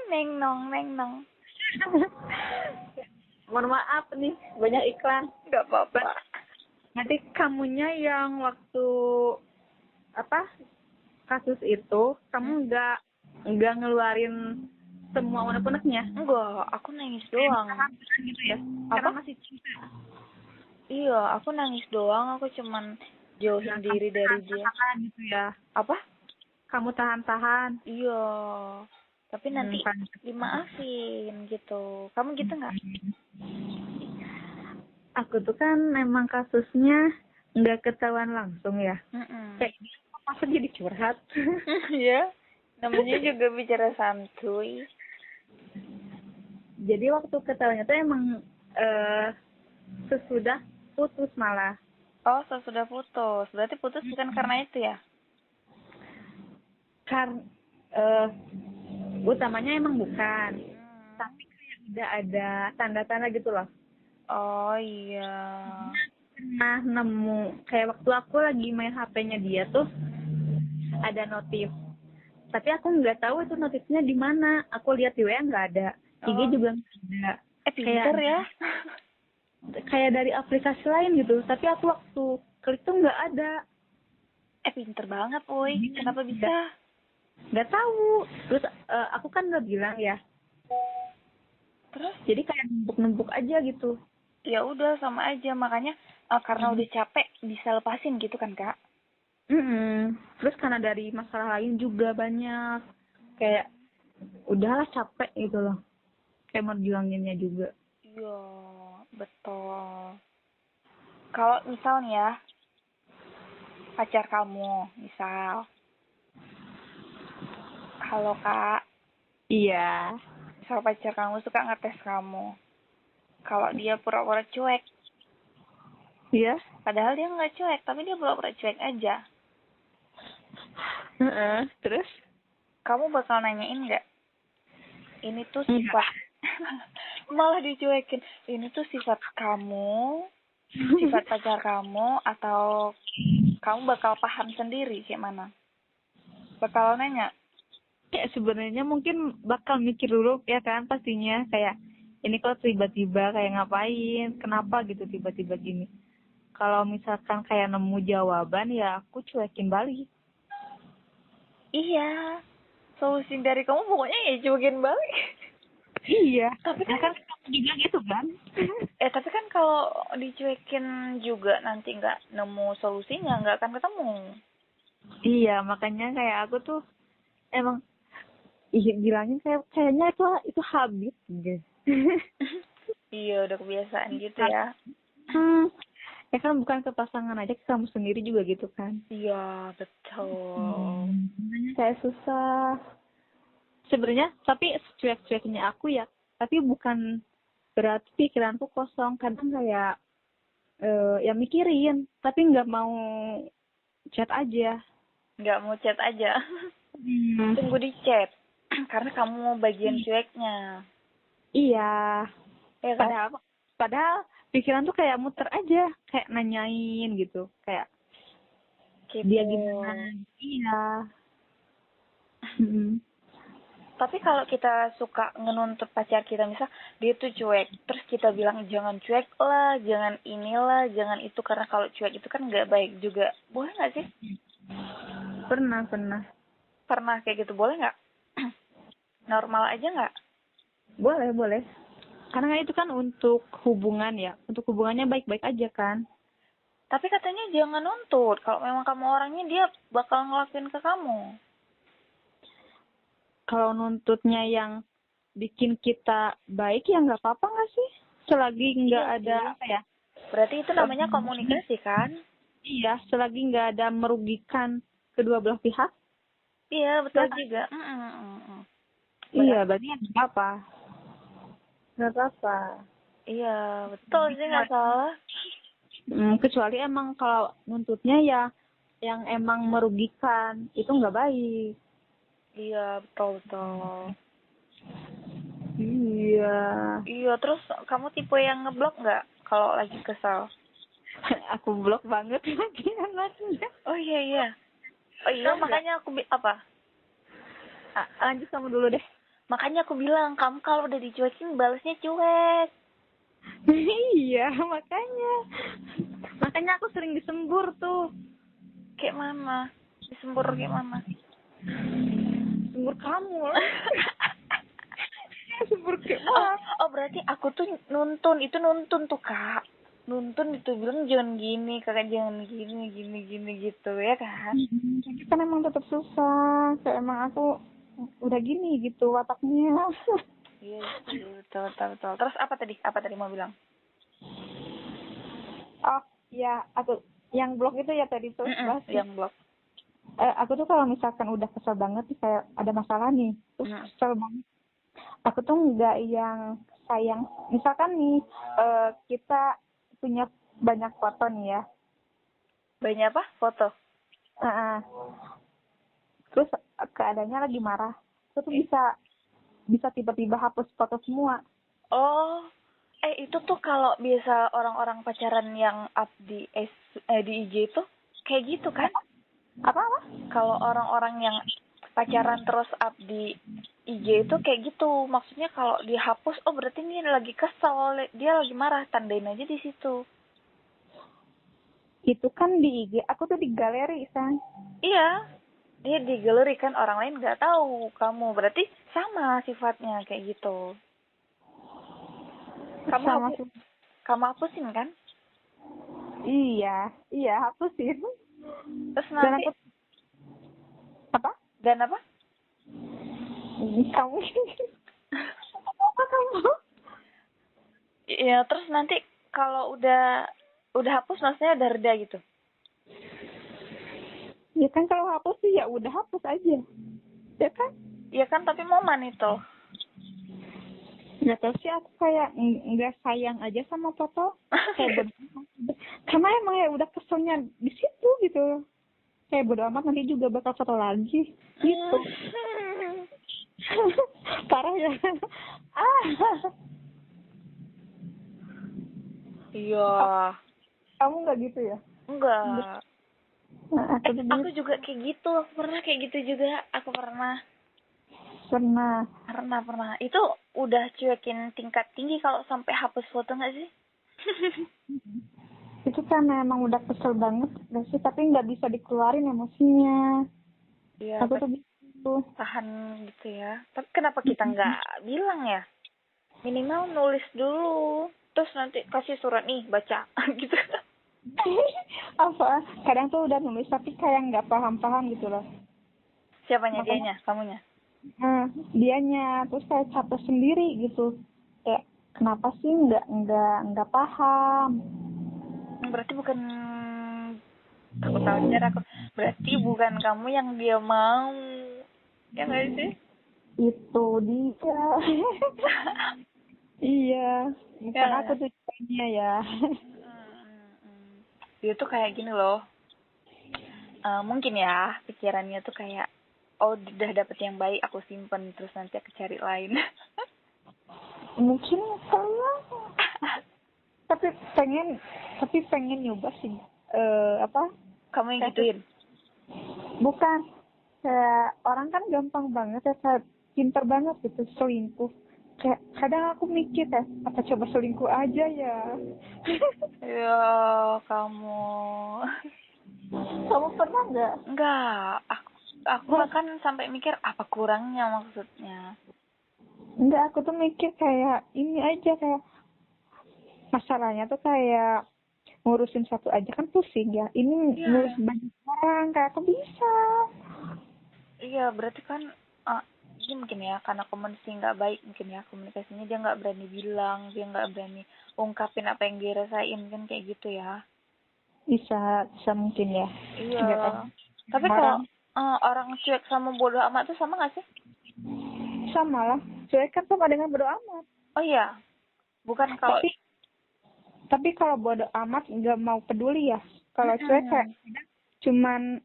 Neng nong. Mohon maaf nih, banyak iklan. Gak apa-apa. Nanti kamunya yang waktu apa kasus itu kamu nggak ngeluarin semua unek-uneknya. Enggak, aku nangis doang. Gitu ya? Apa? Karena masih cinta. Iya, aku nangis doang. Aku cuman jauhin diri dari dia. Tahan gitu ya. Apa? Kamu tahan-tahan. Iya. Tapi nanti Kan. dimaafin gitu. Kamu gitu nggak? Aku tuh kan memang kasusnya nggak ketahuan langsung ya. Kayak masa jadi curhat. Ya, namanya juga bicara santuy. Jadi waktu ketahuannya tuh emang sesudah putus malah. Oh, sudah putus. Berarti putus bukan karena itu ya? Utamanya emang bukan. Tapi kayak udah ada tanda-tanda gitu loh. Oh iya. Nah, nemu kayak waktu aku lagi main HP-nya dia tuh ada notif. Tapi aku nggak tahu itu notifnya di mana. Aku lihat di WA nggak ada. IG juga nggak ada. Pinter ya. Kayak dari aplikasi lain gitu. Tapi aku waktu klik tuh nggak ada. Pinter banget, woi. Kenapa bisa? Nggak tahu. Terus aku kan udah bilang ya. Terus? Jadi kayak numpuk-numpuk aja gitu. Ya udah sama aja, makanya karena udah capek bisa lepasin gitu kan, Kak? Terus karena dari masalah lain juga banyak, kayak udahlah capek gitu loh, kayak mau juanginnya juga. Iya, betul. Kalau misalnya pacar kamu, misal, halo Kak, Iya. misal pacar kamu suka ngetes kamu, kalau dia pura-pura cuek, Iya. padahal dia nggak cuek, tapi dia pura-pura cuek aja. Terus? Kamu bakal nanyain nggak? Ini tuh sifat, malah dicuekin. Ini tuh sifat kamu, sifat pacar kamu, atau kamu bakal paham sendiri kayak mana? Bakal nanya? Kayak sebenarnya mungkin bakal mikir dulu ya kan pastinya, kayak ini kok tiba-tiba kayak ngapain, kenapa gitu tiba-tiba gini. Kalau misalkan kayak nemu jawaban ya aku cuekin balik. Iya, solusi dari kamu pokoknya ya cuekin balik. Iya. Tapi kan kamu juga gitu kan? tapi kan kalau dicuekin juga nanti nggak nemu solusinya, nggak akan ketemu. Iya, makanya kayak aku tuh emang bilangin kayaknya itu habit gitu. Iya, udah kebiasaan gitu ya. Ya kan bukan ke pasangan aja, ke kamu sendiri juga gitu kan. Iya, betul. Kayak susah sebenarnya, tapi cuek-cueknya aku ya, tapi bukan berarti pikiranku kosong. Kadang kayak ya mikirin tapi nggak mau chat aja. Nggak mau chat aja. Tunggu di chat. Karena kamu bagian cueknya. Iya, Ya kan? padahal pikiran tuh kayak muter aja, kayak nanyain gitu, kayak Gitu. dia gimana. Iya. Tapi kalau kita suka ngenuntut pacar kita, misal dia tuh cuek, terus kita bilang jangan cuek lah, jangan inilah, jangan itu, karena kalau cuek itu kan nggak baik juga. Boleh nggak sih? Pernah Pernah kayak gitu, boleh nggak? Normal aja nggak? boleh karena itu kan untuk hubungan ya, untuk hubungannya baik-baik aja kan. Tapi katanya jangan nuntut. Kalau memang kamu orangnya, dia bakal ngelakuin ke kamu. Kalau nuntutnya yang bikin kita baik ya nggak apa-apa nggak sih, selagi nggak Iya ada sih. apa ya. Berarti itu namanya komunikasi kan? Iya, selagi nggak ada merugikan kedua belah pihak. Iya, betul Ya, juga. iya, berarti nggak apa-apa. Nggak apa-apa. Iya, betul sih, nggak salah. Kecuali emang kalau nuntutnya ya yang emang merugikan, itu nggak baik. Iya, betul. Iya. Iya, terus kamu tipe yang ngeblok nggak kalau lagi kesal? Aku blok banget lagi anaknya. Oh iya. Oh iya, makanya aku apa? Lanjut kamu dulu deh. Makanya aku bilang, kamu kalau udah dicuekin balasnya cuek. Iya, makanya aku sering disembur tuh. Kayak mana? Disembur kayak mana? Sembur kamu lah. Sembur kayak mana? Oh, berarti aku tuh nuntun tuh, Kak. Nuntun itu bilang jangan gini, kakak jangan gini gitu ya kan? Tapi kan emang tetap susah. Kayak emang aku udah gini gitu wataknya. Iya sih, betul. Terus apa tadi mau bilang? Oh, ya aku yang blog itu ya tadi tuh. Yang blog. Aku tuh kalau misalkan udah kesel banget nih, kayak ada masalah nih, terus kesel banget. Aku tuh nggak yang sayang. Misalkan nih kita punya banyak foto nih ya. Banyak apa? Foto? Terus keadaannya lagi marah. Itu tuh bisa tiba-tiba hapus foto semua. Oh, itu tuh kalau biasa orang-orang pacaran yang up di IG itu kayak gitu kan? Apa? Kalau orang-orang yang pacaran terus up di IG itu kayak gitu. Maksudnya kalau dihapus, oh berarti dia lagi kesel, dia lagi marah, tandain aja di situ. Itu kan di IG, aku tuh di galeri, San. Iya, dia di galeri kan, orang lain nggak tahu kamu. Berarti sama sifatnya kayak gitu. Kamu hapusin kan? Iya, hapusin. Terus nanti apa? Dan apa? Kamu apa kamu? Iya, terus nanti kalau udah hapus, maksudnya udah reda gitu. Ya kan kalau hapus sih ya udah hapus aja. Ya kan? Ya kan, tapi momen itu. Nggak tahu sih, aku kayak nggak sayang aja sama foto. Karena emang ya udah keselnya di situ gitu. Kayak bodo amat, nanti juga bakal foto lagi. Gitu. Parah ya. Iya. Kamu nggak gitu ya? Enggak. Aku juga kayak gitu. Aku pernah kayak gitu juga. Pernah. Itu udah cuekin tingkat tinggi kalau sampai hapus foto nggak sih? Itu karena emang udah kesel banget gak sih, tapi nggak bisa dikeluarin emosinya. Iya, aku tuh gitu. Tahan gitu ya. Tapi kenapa kita nggak bilang ya? Minimal nulis dulu, terus nanti kasih surat nih, baca gitu. Apa? Kadang tuh udah nulis tapi kayak nggak paham gitu loh. Siapanya, Makanya dianya, kamunya? dianya terus saya capek sendiri gitu. Kayak kenapa sih nggak paham. Berarti bukan, takut tahu aku. Berarti bukan kamu yang dia mau. Ya nggak sih? Itu dia. Iya, bukan Ya. aku tujuannya ya. Dia tuh kayak gini loh. Mungkin ya pikirannya tuh kayak, oh udah dapet yang baik aku simpen terus nanti aku cari lain. Mungkin saya tapi pengen nyoba sih. Apa? Kamu yang Kayak gituin? bukan. Kayak orang kan gampang banget ya, kayak pinter banget gitu selingkuh. Kayak kadang aku mikir ya, apa coba selingkuh aja ya. Ya kamu. Kamu pernah nggak? Enggak, aku bahkan sampai mikir apa kurangnya maksudnya. Enggak, aku tuh mikir kayak ini aja, kayak masalahnya tuh kayak ngurusin satu aja kan pusing ya. Ini ngurus Iya. banyak orang, kayak aku bisa. Iya, berarti kan ini mungkin ya karena komunikasi nggak baik, mungkin ya komunikasinya dia nggak berani bilang, dia nggak berani ungkapin apa yang dia rasain kan kayak gitu ya. Bisa mungkin ya. Iya. Nggak tahu. Tapi kalau Orang orang cuek sama bodoh amat tuh sama nggak sih? sama lah. Cuek kan sama dengan bodo amat. Oh iya, bukan kalau. Tapi kalau bodo amat nggak mau peduli ya. Kalau cuek kayak cuman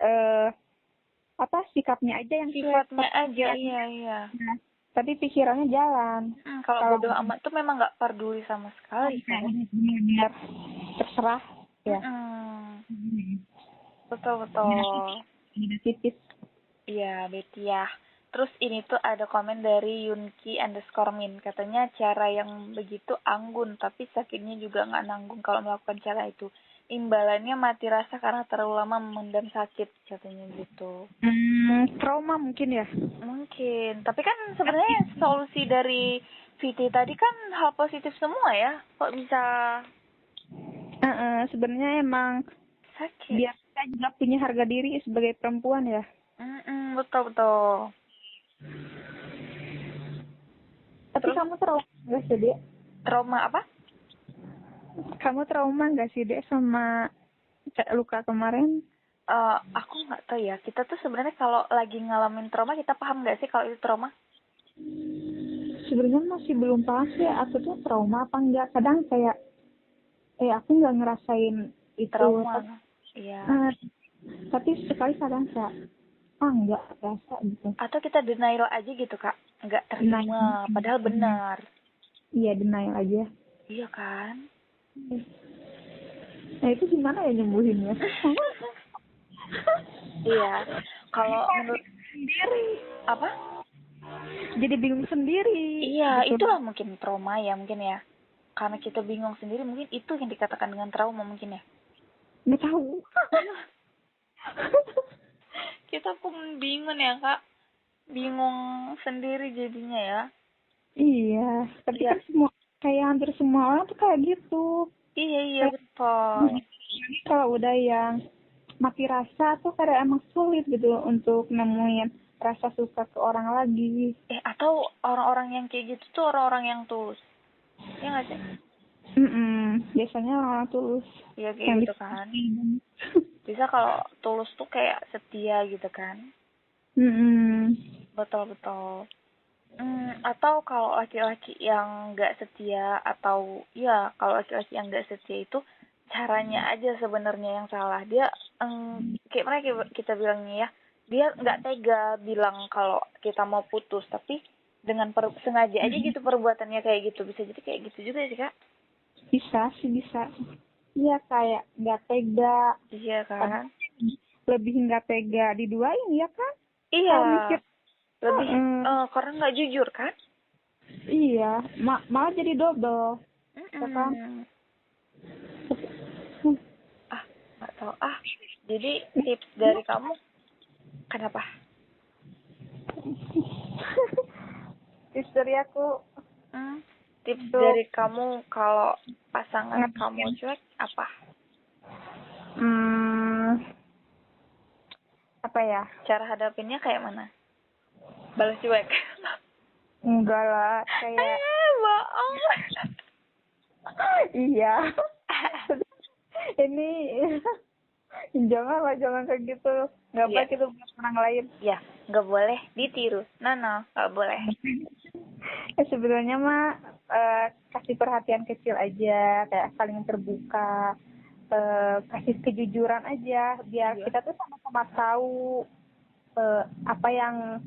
apa sikapnya aja yang cuek. Sifatnya aja, iya. Nah, tapi pikirannya jalan. Kalau bodoh amat tuh memang nggak peduli sama sekali kan. Benar terserah ya. Betul. Beda tipis. Iya, Betty ya. Terus ini tuh ada komen dari Yunki_min. Katanya cara yang begitu anggun, tapi sakitnya juga nggak nanggung kalau melakukan cara itu. Imbalannya mati rasa karena terlalu lama memendam sakit, katanya gitu. Trauma mungkin ya. Mungkin. Tapi kan sebenarnya solusi dari Viti tadi kan hal positif semua ya. Kok bisa Sebenarnya emang sakit? biar kita juga punya harga diri sebagai perempuan ya. Betul. Tapi Terus kamu trauma nggak sih, Dek? trauma apa? Kamu trauma nggak sih, Dek, sama luka kemarin? Aku nggak tahu ya. Kita tuh sebenarnya kalau lagi ngalamin trauma, kita paham nggak sih kalau itu trauma? Sebenarnya masih belum paham sih aku tuh trauma apa enggak. Kadang kayak aku nggak ngerasain itu. Trauma. Iya. Tapi sekali kadang kayak enggak rasa gitu. Atau kita denial aja gitu, Kak. Nggak terima, padahal benar. Iya, denial aja. Iya kan? Nah, itu gimana ya nyembuhinnya? Iya. Kalau menurut sendiri apa? Jadi bingung sendiri. Iya, gitu. itulah mungkin trauma ya, mungkin ya. Karena kita bingung sendiri, mungkin itu yang dikatakan dengan trauma mungkin ya. Nggak tahu. Kita pun bingung ya, Kak. Bingung sendiri jadinya ya. Iya, tapi kan kayak hampir semua orang tuh kayak gitu. Iya, betul. Jadi kalau udah yang mati rasa tuh kadang emang sulit gitu untuk nemuin rasa suka ke orang lagi. Atau orang-orang yang kayak gitu tuh orang-orang yang tulus. Ya nggak sih? Biasanya orang-orang tulus. Iya kayak gitu kan. Bisa kalau tulus tuh kayak setia gitu kan. Betul. Atau kalau laki-laki yang nggak setia atau ya kalau laki-laki yang nggak setia itu caranya aja sebenarnya yang salah. Dia kayak mereka kita bilangnya ya, dia nggak tega bilang kalau kita mau putus, tapi dengan sengaja aja gitu perbuatannya kayak gitu. Bisa jadi kayak gitu juga sih, Kak. Bisa. Iya, kayak nggak tega. Iya kan? Lebih nggak tega diduain ya kan? Iya. Mikir, lebih karena nggak jujur kan? Iya, malah jadi double. Ya kan? Nggak tahu. Jadi tips dari kamu kenapa? Tips dari aku. Tips dari kamu kalau pasangan kamu cuek apa? Apa Apa ya? Cara hadapinnya kayak mana? Balas cuek. Enggak lah, kayak Bohong. iya. Ini jangan kayak gitu. Nggak Iya. baik itu buat orang lain. Ya, nggak boleh ditiru. No, nggak boleh. Sebenarnya mah kasih perhatian kecil aja, kayak saling terbuka, kasih kejujuran aja, biar Iya. kita tuh sama-sama tahu apa yang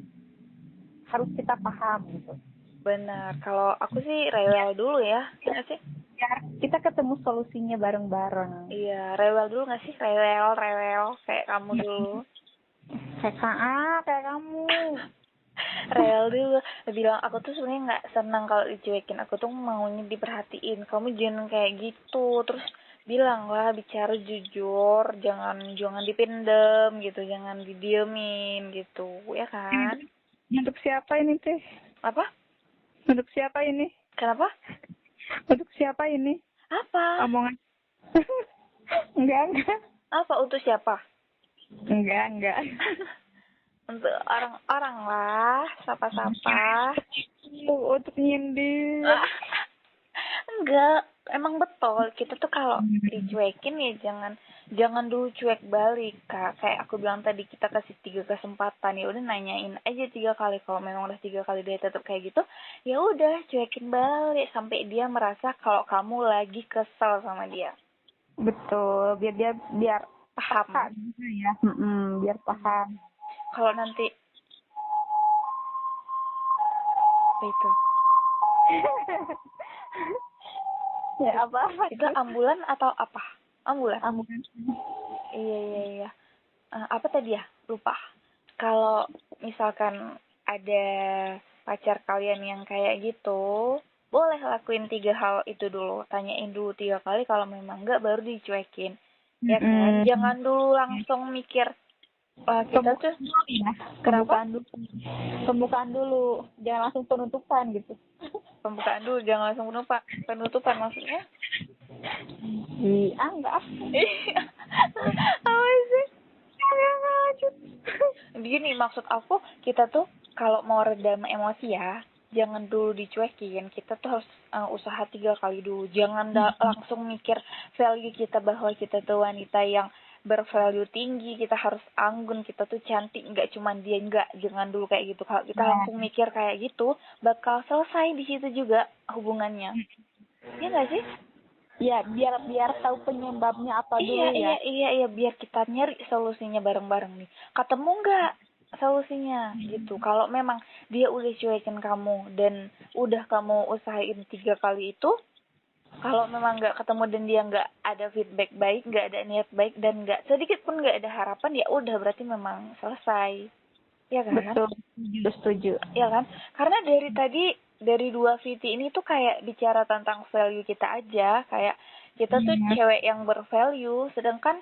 harus kita paham gitu. Benar. Kalau aku sih rewel dulu ya. Iya nggak sih? Biar kita ketemu solusinya bareng-bareng. Iya, rewel dulu nggak sih? Rewel kayak kamu dulu. Kayak kamu. Rewel dulu. Bilang aku tuh sebenarnya nggak senang kalau dicuekin. Aku tuh maunya diperhatiin. Kamu jangan kayak gitu. Terus bilang lah, bicara jujur, jangan dipendem gitu, jangan didiemin gitu, ya kan? Untuk siapa ini teh? Apa? Untuk siapa ini? Kenapa? Untuk siapa ini? Apa? Omongan. Enggak. Apa untuk siapa? Enggak. Untuk orang-orang lah, sapa-sapa. Untuk nyindir. Enggak, emang betul. Kita tuh kalau dicuekin ya jangan dulu cuek balik, Kak. Kayak aku bilang tadi, kita kasih 3 kesempatan. Ya udah, nanyain aja 3 kali. Kalau memang udah 3 kali dia tetap kayak gitu, ya udah cuekin balik sampai dia merasa kalau kamu lagi kesel sama dia. Betul, biar Paham. Ya. Biar paham. Kalau nanti apa itu? Ya apa? Itu ambulan atau apa? Ambulan. Iya. Apa tadi ya? Lupa. Kalau misalkan ada pacar kalian yang kayak gitu, boleh lakuin 3 hal itu dulu. Tanyain dulu 3 kali, kalau memang enggak baru dicuekin. Ya kan? Jangan dulu langsung mikir kita tuh ya. Kenapa? Pembukaan dulu, jangan langsung penutupan gitu. Pembukaan dulu, jangan langsung penutupan maksudnya? Iya, enggak. Apa sih? Gini, maksud aku, kita tuh kalau mau redam emosi ya, jangan dulu dicuekin. Kita tuh harus usaha 3 kali dulu. Jangan langsung mikir value kita bahwa kita tuh wanita yang bervalue tinggi, kita harus anggun, kita tuh cantik, nggak cuman dia, jangan dulu kayak gitu. Kalau kita langsung mikir kayak gitu, bakal selesai di situ juga hubungannya. Iya nggak sih? Ya, biar tahu penyebabnya apa dulu ya. Iya, biar kita nyari solusinya bareng-bareng nih. Ketemu nggak solusinya gitu. Kalau memang dia udah cuekin kamu dan udah kamu usahain 3 kali itu, kalau memang nggak ketemu dan dia nggak ada feedback baik, nggak ada niat baik, dan nggak sedikit pun nggak ada harapan, ya udah berarti memang selesai. Ya kan? Betul, setuju. Ya kan? Karena dari 2 VT ini tuh kayak bicara tentang value kita aja, kayak kita tuh cewek yang bervalue, sedangkan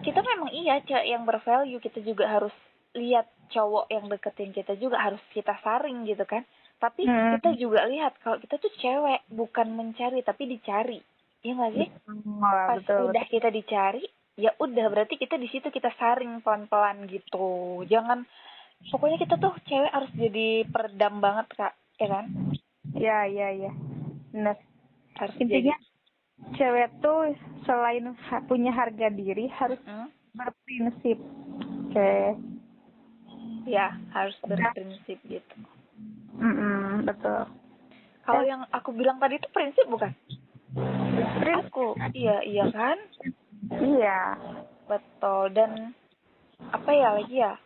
kita memang cewek yang bervalue, kita juga harus lihat cowok yang deketin kita juga harus kita saring gitu kan. Tapi kita juga lihat kalau kita tuh cewek bukan mencari tapi dicari. Iya nggak sih? Pas udah kita dicari, ya udah berarti kita di situ kita saring pelan-pelan gitu. Jangan, pokoknya kita tuh cewek harus jadi peredam banget, Kak, ya kan? Iya. Benar. Harus intinya cewek tuh selain punya harga diri harus berprinsip. Oke. Ya, harus berprinsip gitu. Betul. Kalau yang aku bilang tadi itu prinsip bukan? Aku, iya kan? Iya. Betul. Dan apa ya lagi ya?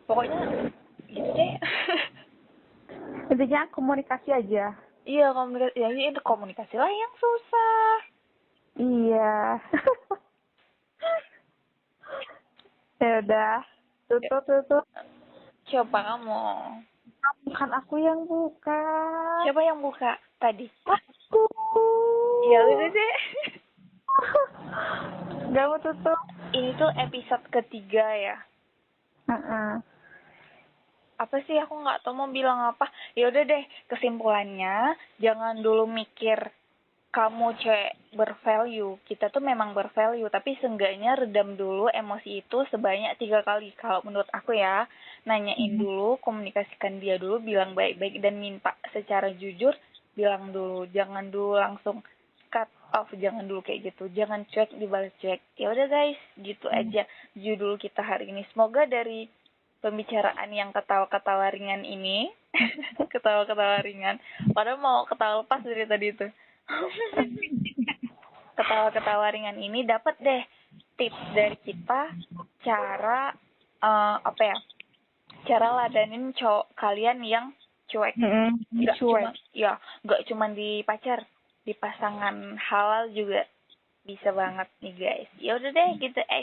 Pokoknya gitu deh. Intinya komunikasi aja. Iya, komunikasi. Ya, itu komunikasi lah yang susah. Iya. Ya udah. Tutup. Coba kamu. Bukan aku yang buka. Siapa yang buka tadi? Aku. Ya udah deh. Gak mau tutup. Ini tuh episode ketiga ya. Apa sih, aku nggak tahu mau bilang apa. Ya udah deh, kesimpulannya jangan dulu mikir kamu cewek bervalue, kita tuh memang bervalue, tapi seenggaknya redam dulu emosi itu sebanyak 3 kali. Kalau menurut aku ya, nanyain dulu, komunikasikan dia dulu, bilang baik-baik, dan minta secara jujur, bilang dulu. Jangan dulu langsung cut off, jangan dulu kayak gitu. Jangan cuek dibalas cuek. Ya udah guys, gitu aja judul kita hari ini. Semoga dari pembicaraan yang ketawa-ketawa ringan ini, ketawa-ketawa ringan, padahal mau ketawa lepas dari tadi itu. Ketawa-ketawa ringan ini dapat deh tips dari kita cara apa ya, cara ladanin cowok kalian yang cuek. Nggak cuma di pacar, di pasangan halal juga bisa banget nih guys. Ya udah deh gitu aja.